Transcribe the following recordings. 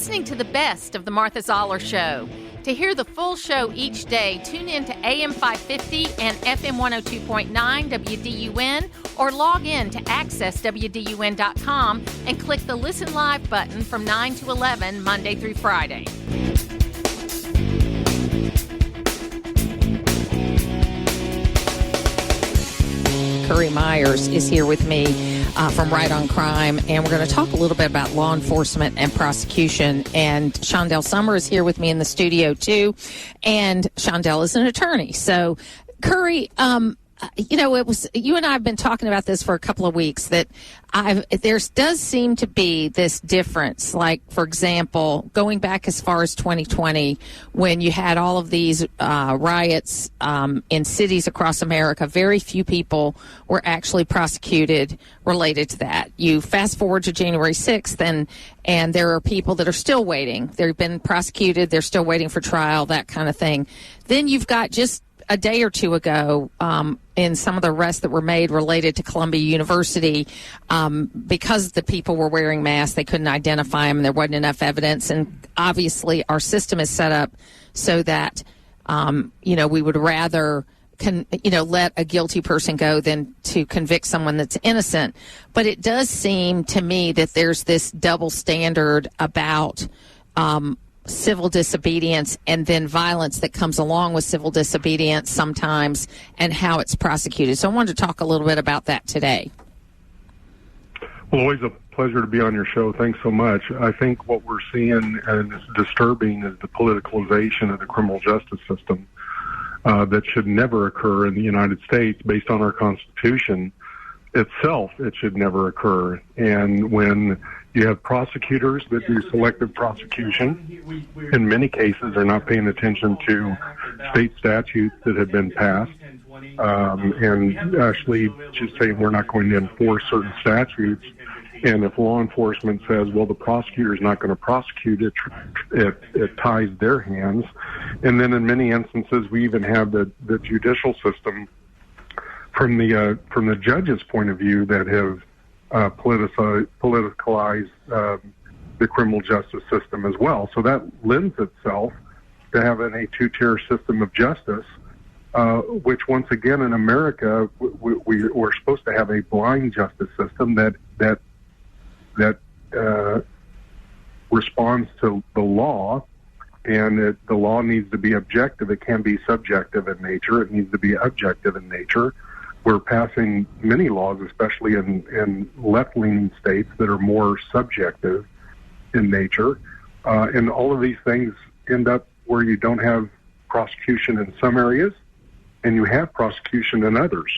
listening to the best of the Martha Zoller Show. To hear the full show each day, tune in to AM 550 and FM 102.9 WDUN or log in to accesswdun.com and click the Listen Live button from 9 to 11 Monday through Friday. Currie Myers is here with me from Right on Crime, and we're going to talk a little bit about law enforcement and prosecution. And Shondell Summer is here with me in the studio, too. And Shondell is an attorney. So, Currie, it was you and I have been talking about this for a couple of weeks, that there does seem to be this difference. Like, for example, going back as far as 2020, when you had all of these riots in cities across America, very few people were actually prosecuted related to that. You fast forward to January 6th, and there are people that are still waiting. They've been prosecuted. They're still waiting for trial, that kind of thing. Then you've got just a day or two ago, in some of the arrests that were made related to Columbia University, because the people were wearing masks, they couldn't identify them, and there wasn't enough evidence. And obviously, our system is set up so that, we would rather let a guilty person go than to convict someone that's innocent. But it does seem to me that there's this double standard about civil disobedience and then violence that comes along with civil disobedience sometimes, and how it's prosecuted. So I wanted to talk a little bit about that today. Well, always a pleasure to be on your show. Thanks so much. I think what we're seeing, and it's disturbing, is the politicalization of the criminal justice system that should never occur in the United States. Based on our Constitution itself, it should never occur. And when you have prosecutors that do selective prosecution, in many cases they're not paying attention to state statutes that have been passed, and actually just saying we're not going to enforce certain statutes. And if law enforcement says, well, the prosecutor's not going to prosecute, it ties their hands. And then in many instances, we even have the judicial system from the judge's point of view that have politicalize the criminal justice system as well. So that lends itself to having a two-tier system of justice, which once again in America, we're supposed to have a blind justice system that responds to the law, and the law needs to be objective. It can be subjective in nature. It needs to be objective in nature. We're passing many laws, especially in left-leaning states, that are more subjective in nature. And all of these things end up where you don't have prosecution in some areas and you have prosecution in others.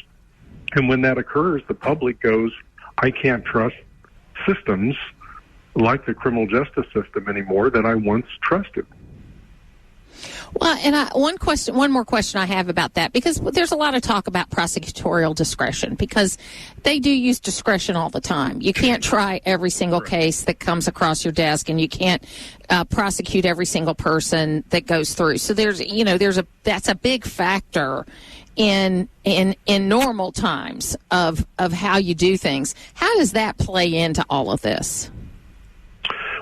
And when that occurs, the public goes, I can't trust systems like the criminal justice system anymore that I once trusted. Well, and one more question I have about that, because there's a lot of talk about prosecutorial discretion, because they do use discretion all the time. You can't try every single case that comes across your desk, and you can't prosecute every single person that goes through. So that's a big factor in normal times of how you do things. How does that play into all of this?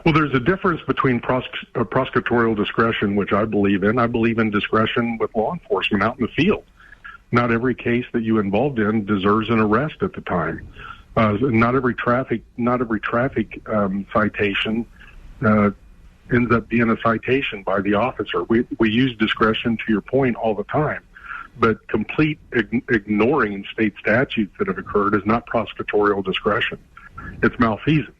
Well, there's a difference between prosecutorial discretion, which I believe in. I believe in discretion with law enforcement out in the field. Not every case that you're involved in deserves an arrest at the time. Not every traffic citation ends up being a citation by the officer. We use discretion, to your point, all the time. But complete ignoring state statutes that have occurred is not prosecutorial discretion. It's malfeasance.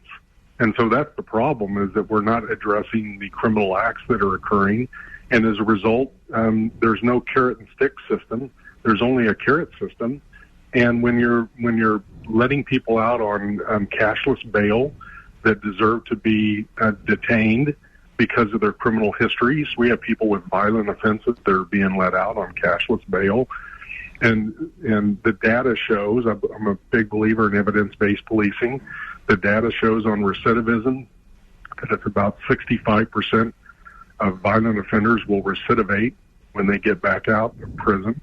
And so that's the problem, is that we're not addressing the criminal acts that are occurring. And as a result, there's no carrot and stick system. There's only a carrot system. And when you're letting people out on cashless bail that deserve to be detained because of their criminal histories, we have people with violent offenses that are being let out on cashless bail. And the data shows, I'm a big believer in evidence-based policing. The data shows on recidivism that it's about 65% of violent offenders will recidivate when they get back out of prison.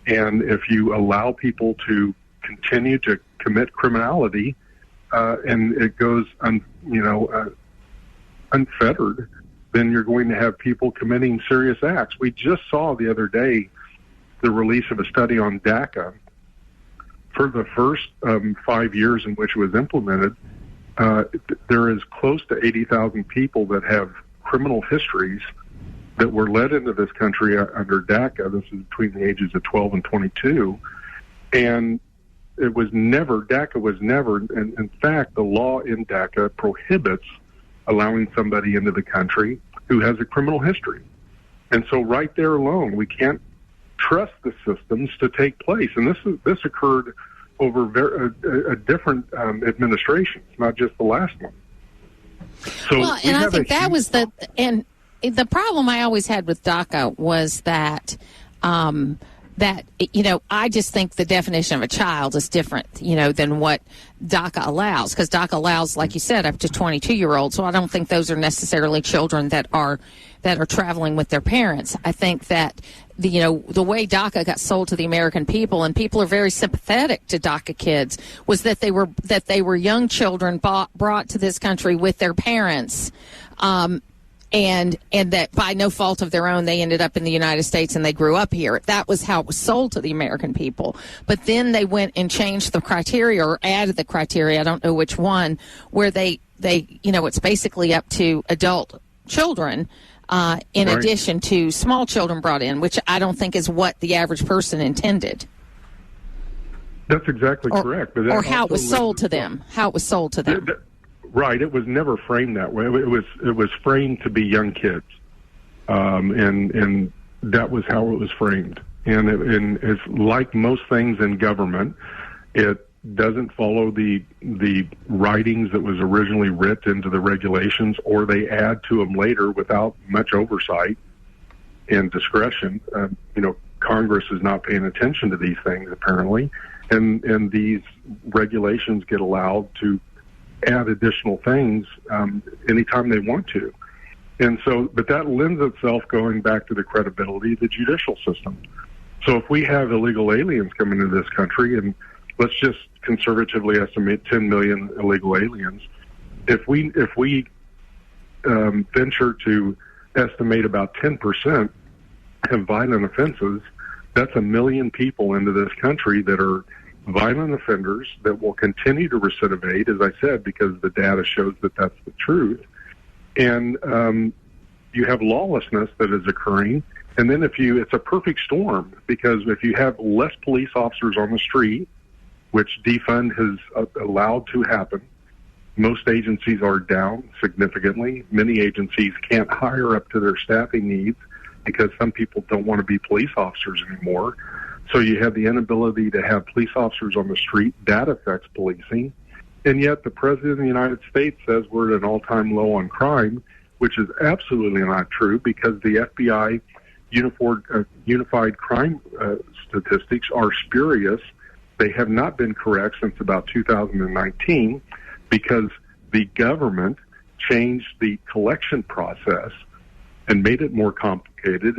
And if you allow people to continue to commit criminality, and it goes, unfettered, then you're going to have people committing serious acts. We just saw the other day the release of a study on DACA. For the first 5 years in which it was implemented, there is close to 80,000 people that have criminal histories that were led into this country under DACA. This is between the ages of 12 and 22. And DACA was never, and in fact, the law in DACA prohibits allowing somebody into the country who has a criminal history. And so right there alone, we can't trust the systems to take place. And this occurred over a different administrations, not just the last one. So well, and I think that was the problem I always had with DACA was that I just think the definition of a child is different, than what DACA allows, because DACA allows, like you said, up to 22-year-olds. So I don't think those are necessarily children that are traveling with their parents. I think that the way DACA got sold to the American people, and people are very sympathetic to DACA kids, was that they were young children brought to this country with their parents. And that by no fault of their own, they ended up in the United States and they grew up here. That was how it was sold to the American people. But then they went and changed the criteria or added the criteria, I don't know which one, where they it's basically up to adult children in right. addition to small children brought in, which I don't think is what the average person intended. That's exactly correct. But or how it was sold to them. How it was sold to them. Right, it was never framed that way. It was framed to be young kids, and that was how it was framed. And it's like most things in government, it doesn't follow the writings that was originally written into the regulations, or they add to them later without much oversight and discretion. Congress is not paying attention to these things apparently, and these regulations get allowed to add additional things anytime they want to. And so, but that lends itself, going back to the credibility of the judicial system. So if we have illegal aliens coming into this country, and let's just conservatively estimate 10 million illegal aliens, if we venture to estimate about 10% have violent offenses, that's 1 million people into this country that are violent offenders that will continue to recidivate, as I said, because the data shows that that's the truth. And you have lawlessness that is occurring. And then it's a perfect storm, because if you have less police officers on the street, which defund has allowed to happen, most agencies are down significantly. Many agencies can't hire up to their staffing needs because some people don't want to be police officers anymore. So you have the inability to have police officers on the street. That affects policing. And yet the President of the United States says we're at an all-time low on crime, which is absolutely not true, because the FBI unified crime statistics are spurious. They have not been correct since about 2019, because the government changed the collection process and made it more complicated.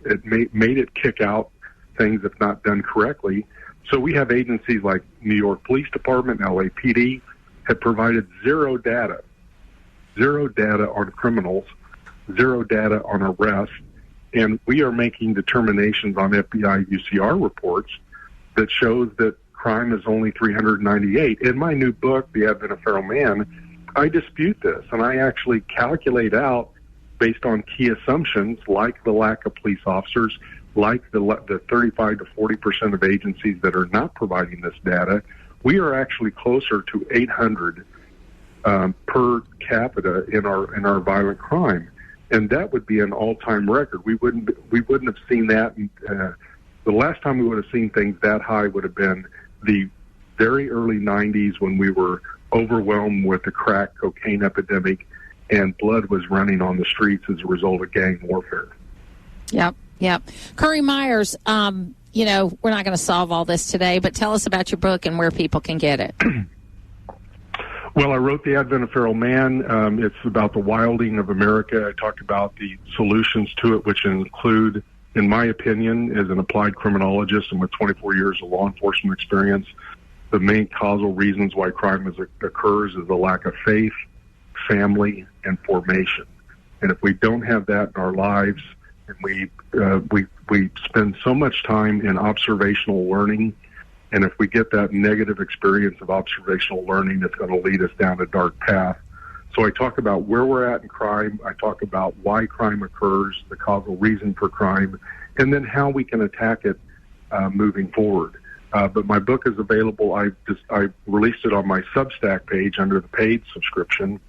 It made it kick out things if not done correctly. So we have agencies like New York Police Department, LAPD, have provided zero data on criminals, zero data on arrests, and we are making determinations on FBI UCR reports that shows that crime is only 398. In my new book, The Advent of Feral Man, I dispute this, and I actually calculate out, based on key assumptions like the lack of police officers, like the 35 to 40% of agencies that are not providing this data, we are actually closer to 800 per capita in our violent crime, and that would be an all-time record. We wouldn't have seen that. The last time we would have seen things that high would have been the very early 90s, when we were overwhelmed with the crack cocaine epidemic, and blood was running on the streets as a result of gang warfare. Yep. Currie Myers, we're not going to solve all this today, but tell us about your book and where people can get it. Well, I wrote The Advent of Feral Man. It's about the wilding of America. I talked about the solutions to it, which include, in my opinion, as an applied criminologist and with 24 years of law enforcement experience, the main causal reasons why crime occurs is the lack of faith, family, and formation. And if we don't have that in our lives, and we spend so much time in observational learning, and if we get that negative experience of observational learning, it's going to lead us down a dark path. So I talk about where we're at in crime. I talk about why crime occurs, the causal reason for crime, and then how we can attack it moving forward. But my book is available. I released it on my Substack page under the paid subscription,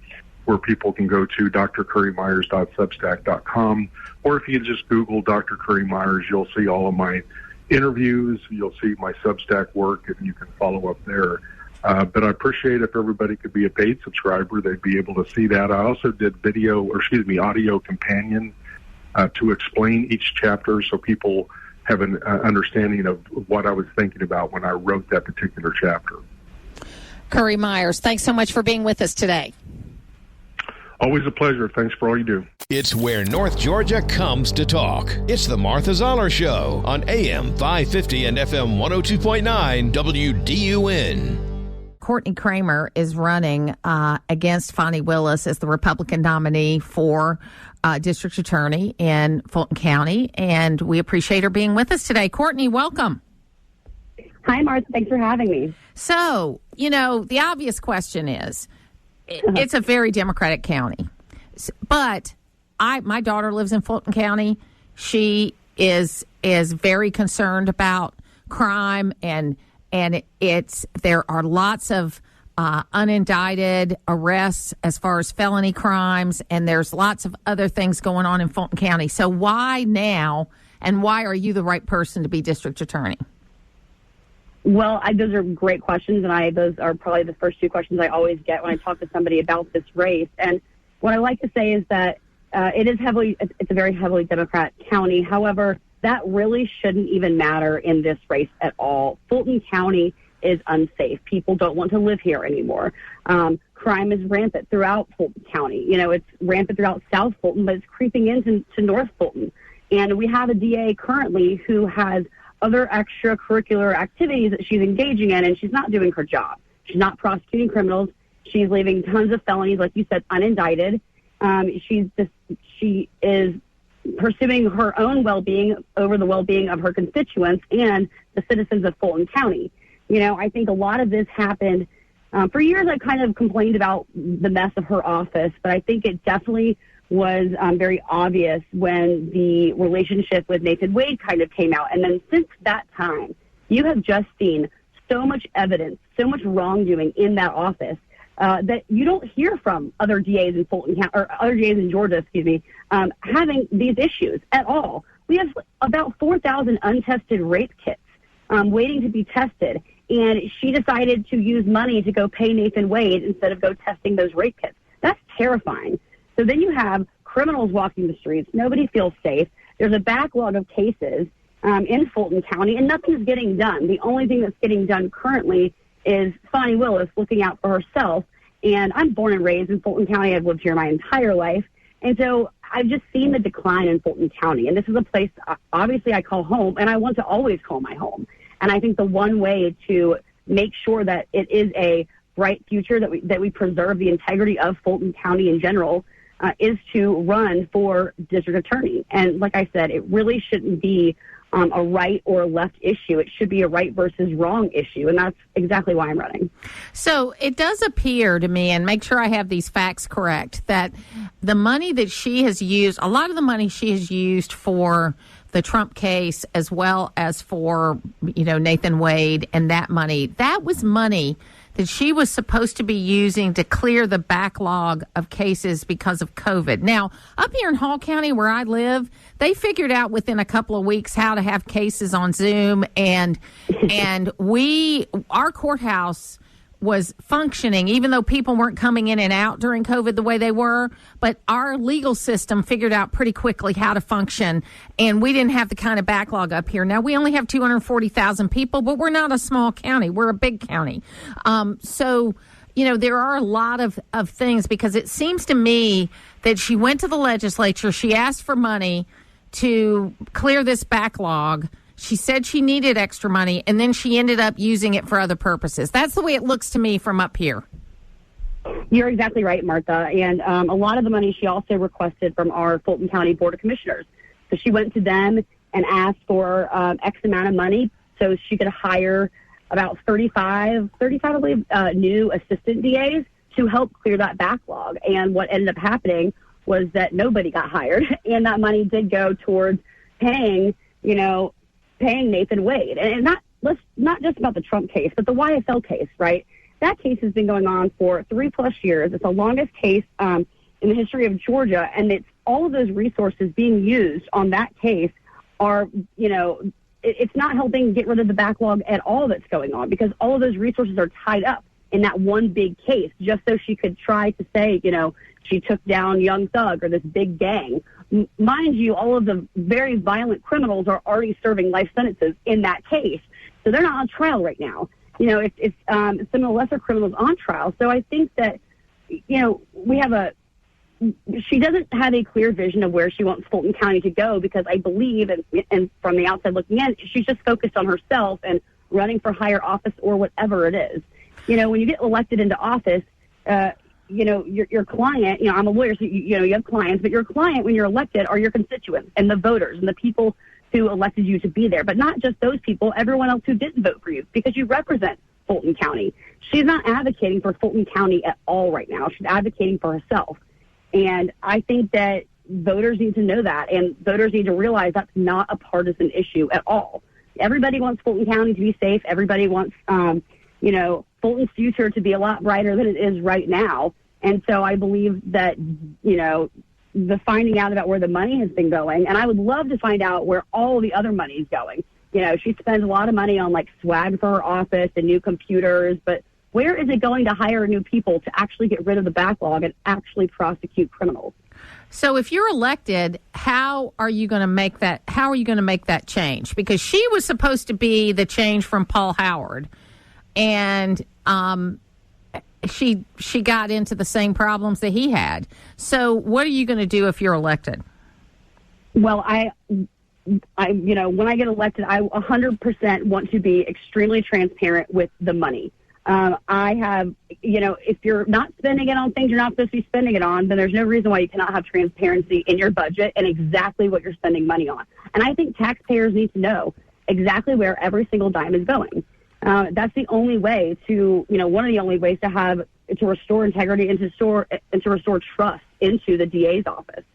where people can go to drcurriemyers.substack.com, or if you just Google Dr. Currie Myers, you'll see all of my interviews, you'll see my Substack work, and you can follow up there. But I appreciate if everybody could be a paid subscriber, they'd be able to see that. I also did audio companion to explain each chapter so people have an understanding of what I was thinking about when I wrote that particular chapter. Currie Myers, thanks so much for being with us today. Always a pleasure. Thanks for all you do. It's where North Georgia comes to talk. It's the Martha Zoller Show on AM 550 and FM 102.9 WDUN. Courtney Kramer is running against Fani Willis as the Republican nominee for district attorney in Fulton County, and we appreciate her being with us today. Courtney, welcome. Hi, Martha. Thanks for having me. So, the obvious question is, it's a very Democratic county, but my daughter lives in Fulton County. She is very concerned about crime, and there are lots of unindicted arrests as far as felony crimes, and there's lots of other things going on in Fulton County. So why now, and why are you the right person to be district attorney? Well, those are great questions, and those are probably the first two questions I always get when I talk to somebody about this race. And what I like to say is that it's a very heavily Democrat county. However, that really shouldn't even matter in this race at all. Fulton County is unsafe. People don't want to live here anymore. Crime is rampant throughout Fulton County. It's rampant throughout South Fulton, but it's creeping into North Fulton. And we have a DA currently who has other extracurricular activities that she's engaging in, and she's not doing her job. She's not prosecuting criminals. She's leaving tons of felonies, like you said, unindicted. She is pursuing her own well-being over the well-being of her constituents and the citizens of Fulton County. I think a lot of this happened. For years, I kind of complained about the mess of her office, but I think it definitely was very obvious when the relationship with Nathan Wade kind of came out. And then since that time, you have just seen so much evidence, so much wrongdoing in that office that you don't hear from other DAs in Fulton County, or other DAs in Georgia, having these issues at all. We have about 4,000 untested rape kits waiting to be tested. And she decided to use money to go pay Nathan Wade instead of go testing those rape kits. That's terrifying. So then you have criminals walking the streets. Nobody feels safe. There's a backlog of cases in Fulton County, and nothing's getting done. The only thing that's getting done currently is Fani Willis looking out for herself. And I'm born and raised in Fulton County. I've lived here my entire life. And so I've just seen the decline in Fulton County. And this is a place, obviously, I call home, and I want to always call my home. And I think the one way to make sure that it is a bright future, that we preserve the integrity of Fulton County in general, is to run for district attorney. And like I said, it really shouldn't be a right or a left issue. It should be a right versus wrong issue. And that's exactly why I'm running. So it does appear to me, and make sure I have these facts correct, that the money that she has used, a lot of the money she has used for the Trump case, as well as for, Nathan Wade and that money, that was money that she was supposed to be using to clear the backlog of cases because of COVID. Now, up here in Hall County where I live, they figured out within a couple of weeks how to have cases on Zoom, and our courthouse was functioning, even though people weren't coming in and out during COVID the way they were. But our legal system figured out pretty quickly how to function, and we didn't have the kind of backlog up here. Now, we only have 240,000 people, but we're not a small county. We're a big county. So, there are a lot of things, because it seems to me that she went to the legislature, she asked for money to clear this backlog. She said she needed extra money, and then she ended up using it for other purposes. That's the way it looks to me from up here. You're exactly right, Martha. And a lot of the money she also requested from our Fulton County Board of Commissioners. So she went to them and asked for X amount of money so she could hire about 35, I believe, new assistant DAs to help clear that backlog. And what ended up happening was that nobody got hired, and that money did go towards paying Nathan Wade. And not just about the Trump case, but the YSL case, right? That case has been going on for 3+ years. It's the longest case in the history of Georgia, and it's all of those resources being used on that case are, it's not helping get rid of the backlog at all that's going on, because all of those resources are tied up in that one big case, just so she could try to say, she took down Young Thug or this big gang. Mind you, all of the very violent criminals are already serving life sentences in that case. So they're not on trial right now. It's some of the lesser criminals on trial. So I think that, she doesn't have a clear vision of where she wants Fulton County to go, because I believe, and from the outside looking in, she's just focused on herself and running for higher office or whatever it is. When you get elected into office, your client, I'm a lawyer, so you have clients, but your client, when you're elected, are your constituents and the voters and the people who elected you to be there. But not just those people, everyone else who didn't vote for you, because you represent Fulton County. She's not advocating for Fulton County at all right now. She's advocating for herself. And I think that voters need to know that, and voters need to realize that's not a partisan issue at all. Everybody wants Fulton County to be safe. Everybody wants, Fulton's future to be a lot brighter than it is right now. And so I believe that, the finding out about where the money has been going, and I would love to find out where all the other money is going. She spends a lot of money on swag for her office and new computers, but where is it going to hire new people to actually get rid of the backlog and actually prosecute criminals? So if you're elected, how are you going to make that? How are you going to make that change? Because she was supposed to be the change from Paul Howard, and she got into the same problems that he had. So what are you going to do if you're elected? Well, when I get elected, I 100% want to be extremely transparent with the money. I have, if you're not spending it on things you're not supposed to be spending it on, then there's no reason why you cannot have transparency in your budget and exactly what you're spending money on. And I think taxpayers need to know exactly where every single dime is going. That's the only way to, one of the only ways to restore integrity and to restore trust into the DA's office.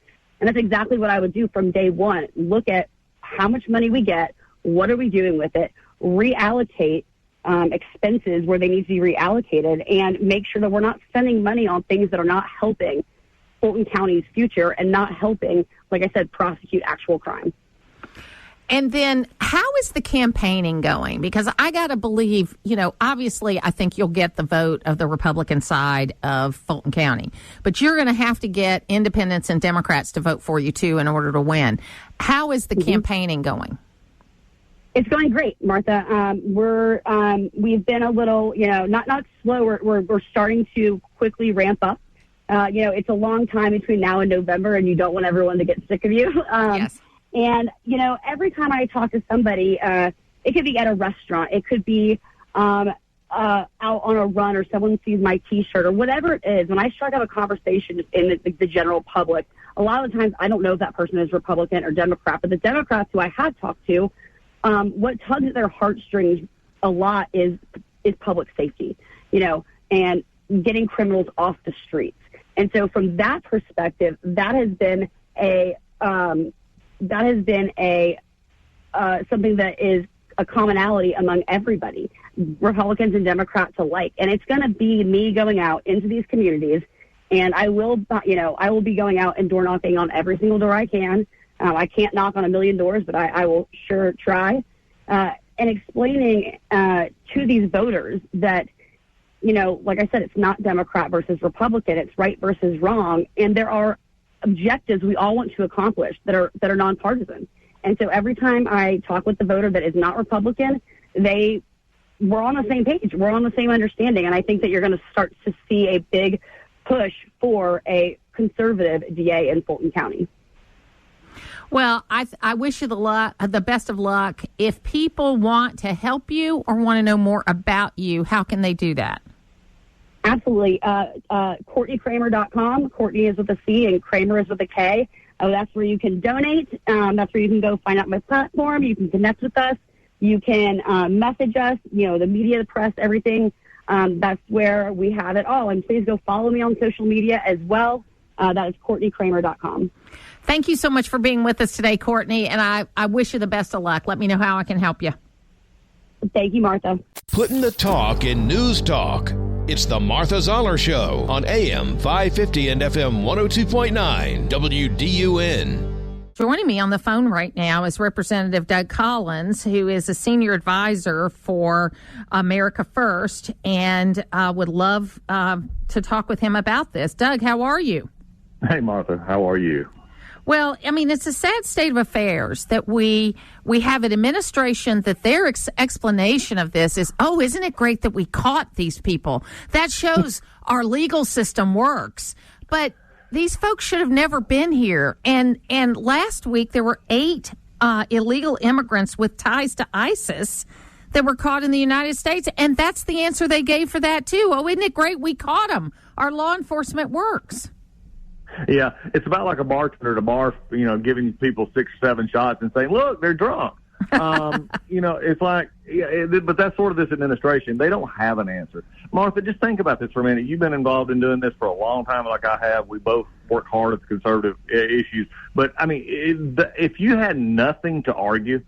And that's exactly what I would do from day one. Look at how much money we get, what are we doing with it, reallocate expenses where they need to be reallocated, and make sure that we're not spending money on things that are not helping Fulton County's future and not helping, like I said, prosecute actual crime. And then how is the campaigning going? Because I got to believe, obviously I think you'll get the vote of the Republican side of Fulton County, but you're going to have to get independents and Democrats to vote for you too in order to win. How is the campaigning going? It's going great, Martha. We've been a little, not slow. We're starting to quickly ramp up. It's a long time between now and November, and you don't want everyone to get sick of you. Yes. And, every time I talk to somebody, it could be at a restaurant. It could be out on a run, or someone sees my T-shirt or whatever it is. When I strike up a conversation in the general public, a lot of the times I don't know if that person is Republican or Democrat. But the Democrats who I have talked to, what tugs at their heartstrings a lot is public safety, and getting criminals off the streets. And so from that perspective, that has been something that is a commonality among everybody, Republicans and Democrats alike. And it's going to be me going out into these communities, and I will be going out and door knocking on every single door I can. I can't knock on a million doors, but I will sure try, and explaining to these voters that, like I said, it's not Democrat versus Republican, it's right versus wrong, and there are objectives we all want to accomplish that are nonpartisan. And so every time I talk with the voter that is not Republican, we're on the same page, we're on the same understanding, and I think that you're going to start to see a big push for a conservative DA in Fulton County. Well, I wish you the best of luck. If people want to help you or want to know more about you, how can they do that? Absolutely. CourtneyKramer.com. Courtney is with a C and Kramer is with a K. That's where you can donate. That's where you can go find out my platform. You can connect with us. You can message us, the media, the press, everything. That's where we have it all. And please go follow me on social media as well. That is CourtneyKramer.com. Thank you so much for being with us today, Courtney, and I wish you the best of luck. Let me know how I can help you. Thank you, Martha. Putting the talk in news talk. It's the Martha Zoller Show on AM 550 and FM 102.9 WDUN. Joining me on the phone right now is Representative Doug Collins, who is a senior advisor for America First, and would love to talk with him about this. Doug, how are you? Hey, Martha. How are you? Well, I mean, it's a sad state of affairs that we have an administration that their explanation of this is, oh, isn't it great that we caught these people? That shows our legal system works. But these folks should have never been here. And last week there were 8 illegal immigrants with ties to ISIS that were caught in the United States. And that's the answer they gave for that, too. Oh, isn't it great we caught them? Our law enforcement works. Yeah, it's about like a bartender at a bar, giving people 6 or 7 shots and saying, look, they're drunk. It's like, but that's sort of this administration. They don't have an answer. Martha, just think about this for a minute. You've been involved in doing this for a long time like I have. We both work hard at the conservative issues. But, I mean, if you had nothing to argue,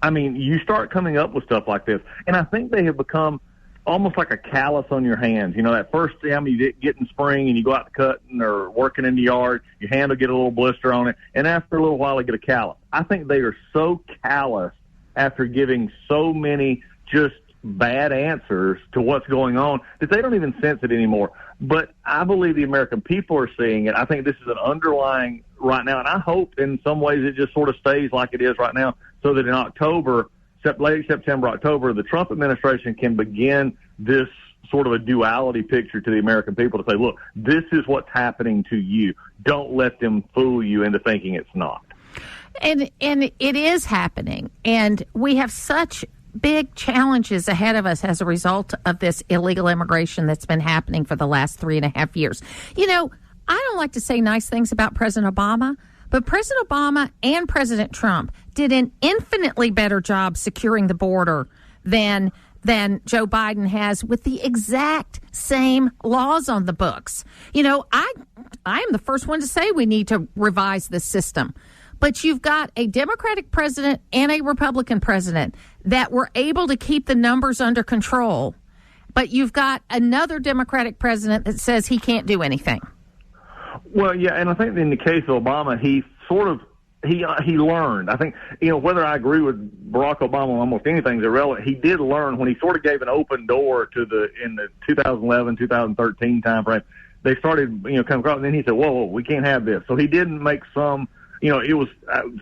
I mean, you start coming up with stuff like this. And I think they have become almost like a callus on your hands. That first time you get in spring and you go out to cutting or working in the yard, your hand will get a little blister on it, and after a little while, you get a callus. I think they are so callous after giving so many just bad answers to what's going on that they don't even sense it anymore. But I believe the American people are seeing it. I think this is an underlying right now, and I hope in some ways it just sort of stays like it is right now so that in October, late September, October, the Trump administration can begin this sort of a duality picture to the American people to say, look, this is what's happening to you. Don't let them fool you into thinking it's not. And it is happening. And we have such big challenges ahead of us as a result of this illegal immigration that's been happening for the last 3.5 years. I don't like to say nice things about President Obama, but President Obama and President Trump did an infinitely better job securing the border than Joe Biden has with the exact same laws on the books. I am the first one to say we need to revise this system. But you've got a Democratic president and a Republican president that were able to keep the numbers under control. But you've got another Democratic president that says he can't do anything. Well, yeah, and I think in the case of Obama, he learned. I think, whether I agree with Barack Obama on almost anything is irrelevant. He did learn when he sort of gave an open door in the 2011, 2013 timeframe. They started, coming across, and then he said, whoa, we can't have this. So he didn't make some, it was,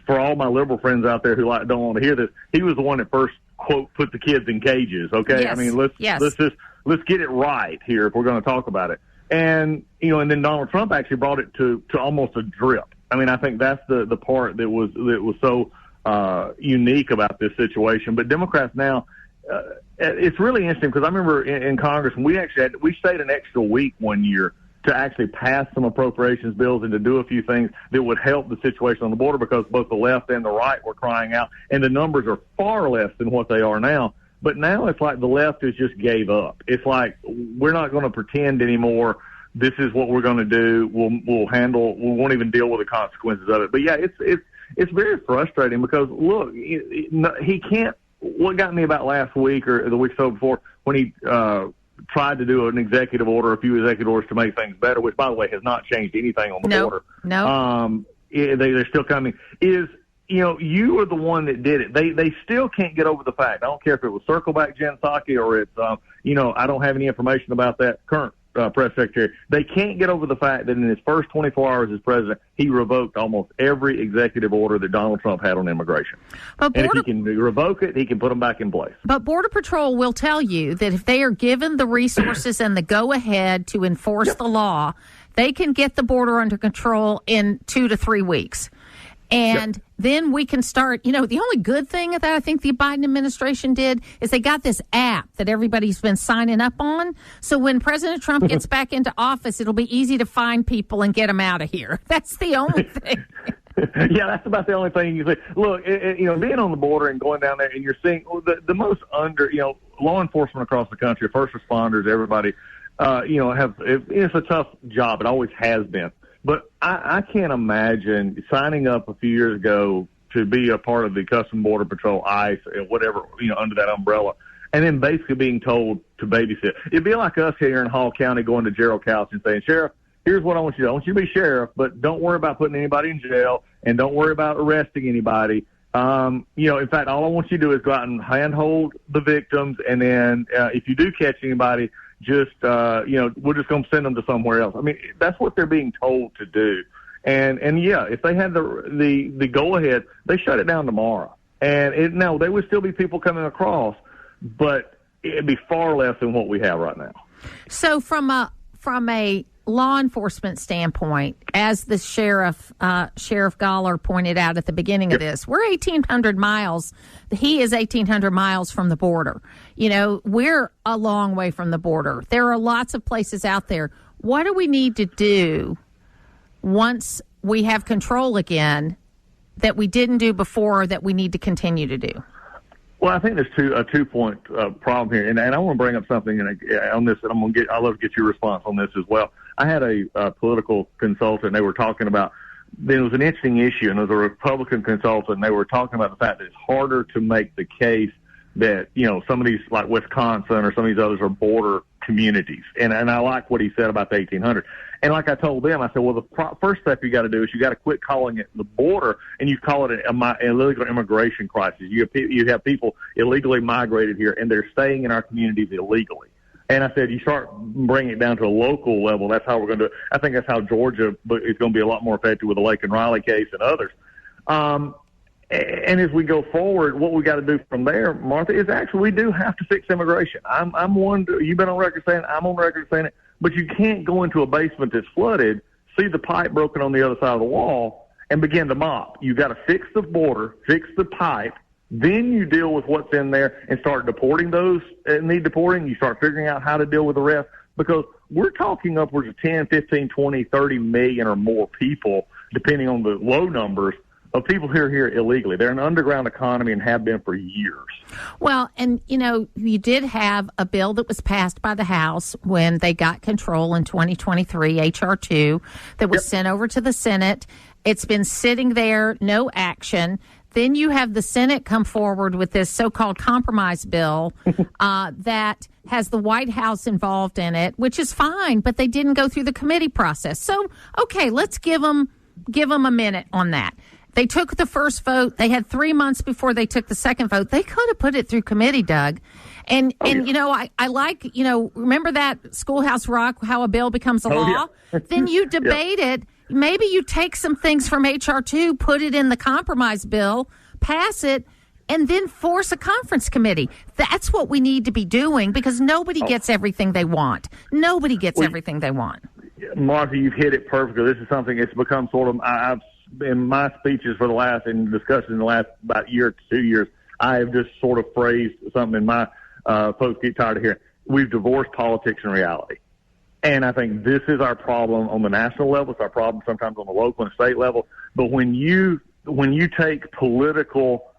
for all my liberal friends out there who don't want to hear this, he was the one that first, quote, put the kids in cages, okay? Yes. I mean, let's get it right here if we're going to talk about it. And, and then Donald Trump actually brought it to almost a drip. I mean, I think that's the part that was so unique about this situation. But Democrats now, it's really interesting because I remember in Congress, we stayed an extra week one year to actually pass some appropriations bills and to do a few things that would help the situation on the border because both the left and the right were crying out, and the numbers are far less than what they are now. But now it's like the left has just gave up. It's like we're not going to pretend anymore. This is what we're going to do. We'll handle. We won't even deal with the consequences of it. But yeah, it's very frustrating because look, he can't. What got me about last week or the week or so before when he tried to do an executive order, a few executive orders to make things better, which by the way has not changed anything on the border. No. They're still coming. You are the one that did it. They still can't get over the fact. I don't care if it was Circleback Jen Psaki or it's I don't have any information about that current press secretary. They can't get over the fact that in his first 24 hours as president, he revoked almost every executive order that Donald Trump had on immigration. And if he can revoke it, he can put them back in place. But Border Patrol will tell you that if they are given the resources and the go-ahead to enforce the law, they can get the border under control in 2 to 3 weeks. And then we can start, the only good thing that I think the Biden administration did is they got this app that everybody's been signing up on. So when President Trump gets back into office, it'll be easy to find people and get them out of here. That's the only thing. Yeah, that's about the only thing you say. Look, being on the border and going down there, and you're seeing the most law enforcement across the country, first responders, everybody, it's a tough job. It always has been. But I can't imagine signing up a few years ago to be a part of the Customs Border Patrol, ICE, and whatever, under that umbrella, and then basically being told to babysit. It'd be like us here in Hall County going to Gerald Couch and saying, Sheriff, here's what I want you to do. I want you to be sheriff, but don't worry about putting anybody in jail, and don't worry about arresting anybody. In fact, all I want you to do is go out and handhold the victims, and then if you do catch anybody, we're just going to send them to somewhere else. I mean, that's what they're being told to do. And yeah, if they had the go ahead, they shut it down tomorrow. And there would still be people coming across, but it'd be far less than what we have right now. So from a law enforcement standpoint, as the Sheriff Galler pointed out at the beginning of this, we're 1,800 miles. He is 1,800 miles from the border. We're a long way from the border. There are lots of places out there. What do we need to do once we have control again that we didn't do before that we need to continue to do? Well, I think there's a 2-point problem here, and I want to bring up something on this, and I'd love to get your response on this as well. I had a political consultant, and they were talking about, there was an interesting issue, and it was a Republican consultant, and they were talking about the fact that it's harder to make the case that, some of these, like Wisconsin or some of these others, are border communities. And I like what he said about the 1,800. And like I told them, I said, well, the first step you got to do is you got to quit calling it the border, and you call it an illegal immigration crisis. You have people illegally migrated here, and they're staying in our communities illegally. And I said, you start bringing it down to a local level. That's how we're going to do it. I think that's how Georgia is going to be a lot more effective with the Lake and Riley case and others. And as we go forward, what we got to do from there, Martha, is actually we do have to fix immigration. I'm one. You've been on record saying it. I'm on record saying it. But you can't go into a basement that's flooded, see the pipe broken on the other side of the wall, and begin to mop. You got to fix the border, fix the pipe. Then you deal with what's in there and start deporting those that need deporting. You start figuring out how to deal with the rest, because we're talking upwards of 10, 15, 20, 30 million or more people, depending on the low numbers, of people who are here illegally. They're an underground economy and have been for years. Well, and, you did have a bill that was passed by the House when they got control in 2023, H.R. 2, that was sent over to the Senate. It's been sitting there, no action. Then you have the Senate come forward with this so-called compromise bill that has the White House involved in it, which is fine, but they didn't go through the committee process. So, okay, let's give them a minute on that. They took the first vote. They had 3 months before they took the second vote. They could have put it through committee, Doug. And I like, remember that Schoolhouse Rock, how a bill becomes a law? Yeah. Then you debate it. Maybe you take some things from H.R. 2, put it in the compromise bill, pass it, and then force a conference committee. That's what we need to be doing, because nobody gets everything they want. Nobody gets everything they want. Martha, you've hit it perfectly. This is something that's become sort of, I've in my speeches and discussions in the last about year to 2 years, I have just sort of phrased something, and my folks get tired of hearing. We've divorced politics and reality. And I think this is our problem on the national level. It's our problem sometimes on the local and state level. But when you take political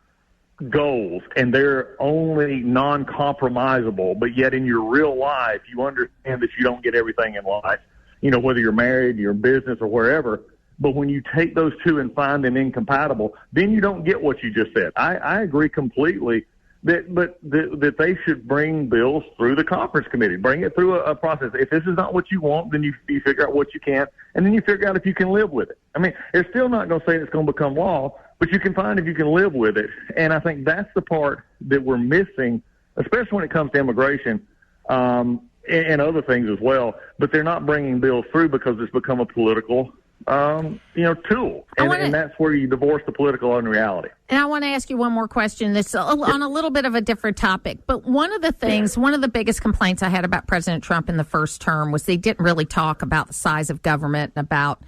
goals and they're only non-compromisable, but yet in your real life you understand that you don't get everything in life, whether you're married, your business, or wherever. But when you take those two and find them incompatible, then you don't get what you just said. I agree completely that they should bring bills through the conference committee, bring it through a process. If this is not what you want, then you figure out what you can, and then you figure out if you can live with it. I mean, they're still not going to say it's going to become law, but you can find if you can live with it. And I think that's the part that we're missing, especially when it comes to immigration and other things as well. But they're not bringing bills through because it's become a political tool. And that's where you divorce the political and reality. And I want to ask you one more question that's on a little bit of a different topic. But one of the biggest complaints I had about President Trump in the first term was they didn't really talk about the size of government and about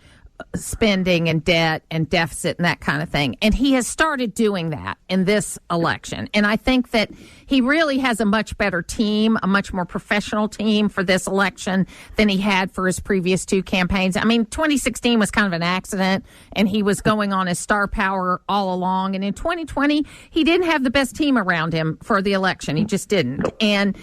spending and debt and deficit and that kind of thing. And he has started doing that in this election. And I think that he really has a much better team, a much more professional team for this election than he had for his previous two campaigns. I mean, 2016 was kind of an accident, and he was going on his star power all along. And in 2020, he didn't have the best team around him for the election. He just didn't. And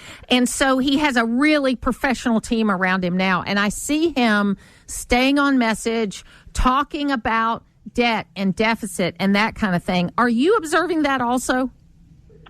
so he has a really professional team around him now. And I see him staying on message, talking about debt and deficit and that kind of thing. Are you observing that also?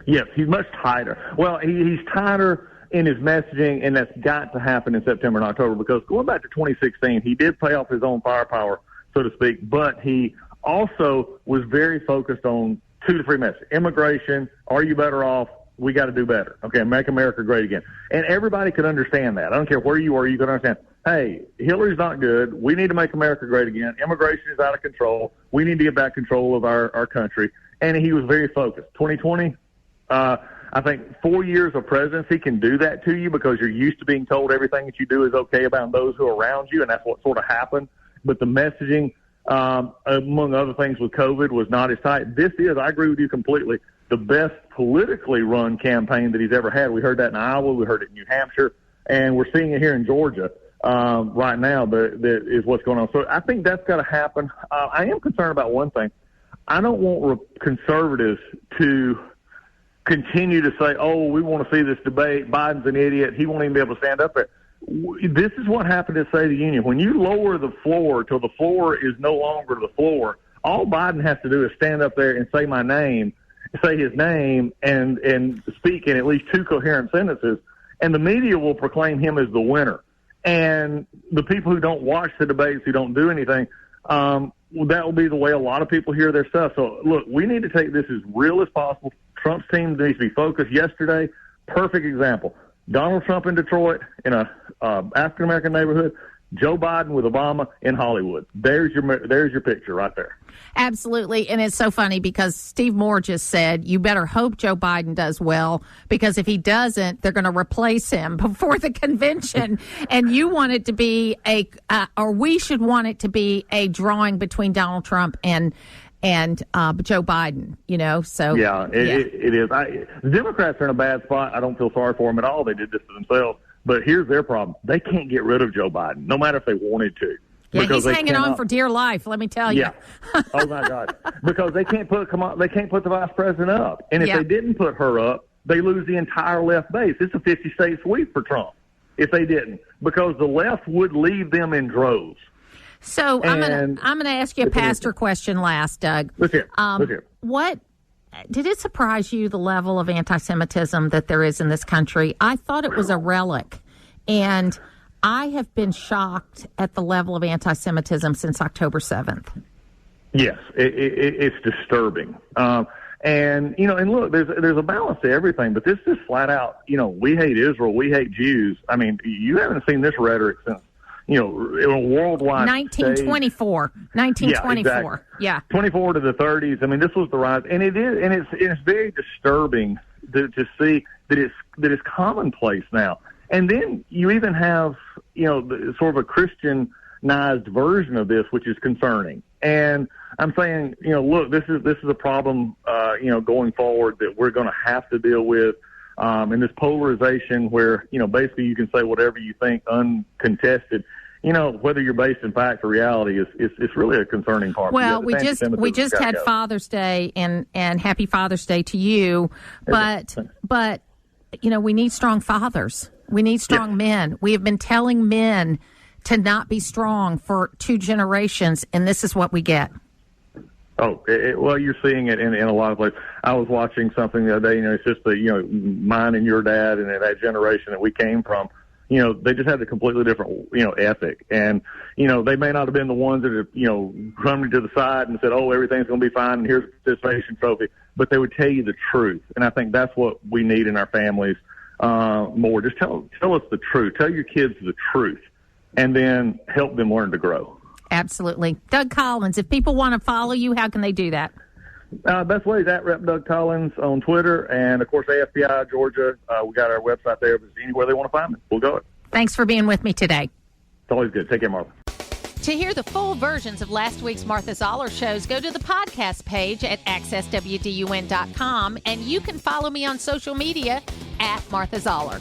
Yes, he's much tighter. Well, he's tighter in his messaging, and that's got to happen in September and October, because going back to 2016, he did play off his own firepower, so to speak, but he also was very focused on 2 to 3 messages. Immigration, are you better off? We got to do better. Okay, make America great again. And everybody could understand that. I don't care where you are, you can understand, hey, Hillary's not good. We need to make America great again. Immigration is out of control. We need to get back control of our country. And he was very focused. 2020, I think 4 years of presidency can do that to you, because you're used to being told everything that you do is okay about those who are around you, and that's what sort of happened. But the messaging, among other things with COVID, was not as tight. This is, I agree with you completely, the best politically run campaign that he's ever had. We heard that in Iowa. We heard it in New Hampshire. And we're seeing it here in Georgia right now, that is what's going on. So I think that's got to happen. I am concerned about one thing. I don't want conservatives to continue to say, oh, we want to see this debate. Biden's an idiot. He won't even be able to stand up there. This is what happened at State of the Union. When you lower the floor till the floor is no longer the floor, all Biden has to do is stand up there and say say his name, and speak in at least 2 coherent sentences, and the media will proclaim him as the winner. And the people who don't watch the debates, who don't do anything, that will be the way a lot of people hear their stuff. So, look, we need to take this as real as possible. Trump's team needs to be focused. Yesterday, perfect example. Donald Trump in Detroit in a African-American neighborhood. Joe Biden with Obama in Hollywood. There's your picture right there. Absolutely. And it's so funny because Steve Moore just said, you better hope Joe Biden does well, because if he doesn't, they're going to replace him before the convention. And you want it to be or we should want it to be a drawing between Donald Trump and Joe Biden, so. Yeah, it is. The Democrats are in a bad spot. I don't feel sorry for them at all. They did this to themselves. But here's their problem. They can't get rid of Joe Biden, no matter if they wanted to. Yeah, he's hanging on for dear life, let me tell you. Yeah. Oh, my God. Because they can't put the vice president up. And if they didn't put her up, they lose the entire left base. It's a 50-state sweep for Trump if they didn't, because the left would leave them in droves. So I'm gonna ask you a pastor question last, Doug. Let's hear. What did it surprise you, the level of anti-Semitism that there is in this country? I thought it was a relic, and I have been shocked at the level of anti-Semitism since October 7th. Yes, it's disturbing. And look, there's a balance to everything, but this is flat out, we hate Israel, we hate Jews. I mean, you haven't seen this rhetoric since, worldwide. 1924. Yeah, exactly. Yeah. 24 to the 30s. I mean, this was the rise, and it's very disturbing to see that it's commonplace now. And then you even have, sort of a Christianized version of this, which is concerning. And I'm saying, look, this is a problem, going forward that we're going to have to deal with. And this polarization where, basically you can say whatever you think uncontested, whether you're based in fact or reality is really a concerning part. Well, we just had Father's Day, and happy Father's Day to you. But we need strong fathers. We need strong men. We have been telling men to not be strong for 2 generations, and this is what we get. Oh, well, you're seeing it in a lot of places. I was watching something the other day, it's just mine and your dad and that generation that we came from, they just had a completely different, ethic. And, they may not have been the ones that have, come to the side and said, oh, everything's going to be fine and here's a participation trophy, but they would tell you the truth. And I think that's what we need in our families more. Just tell us the truth. Tell your kids the truth, and then help them learn to grow. Absolutely. Doug Collins, if people want to follow you, how can they do that? Best way is at Rep. Doug Collins on Twitter, and, of course, AFBI Georgia. We got our website there, but anywhere they want to find me, we'll go it. Thanks for being with me today. It's always good. Take care, Martha. To hear the full versions of last week's Martha Zoller shows, go to the podcast page at accesswdun.com, and you can follow me on social media at Martha Zoller.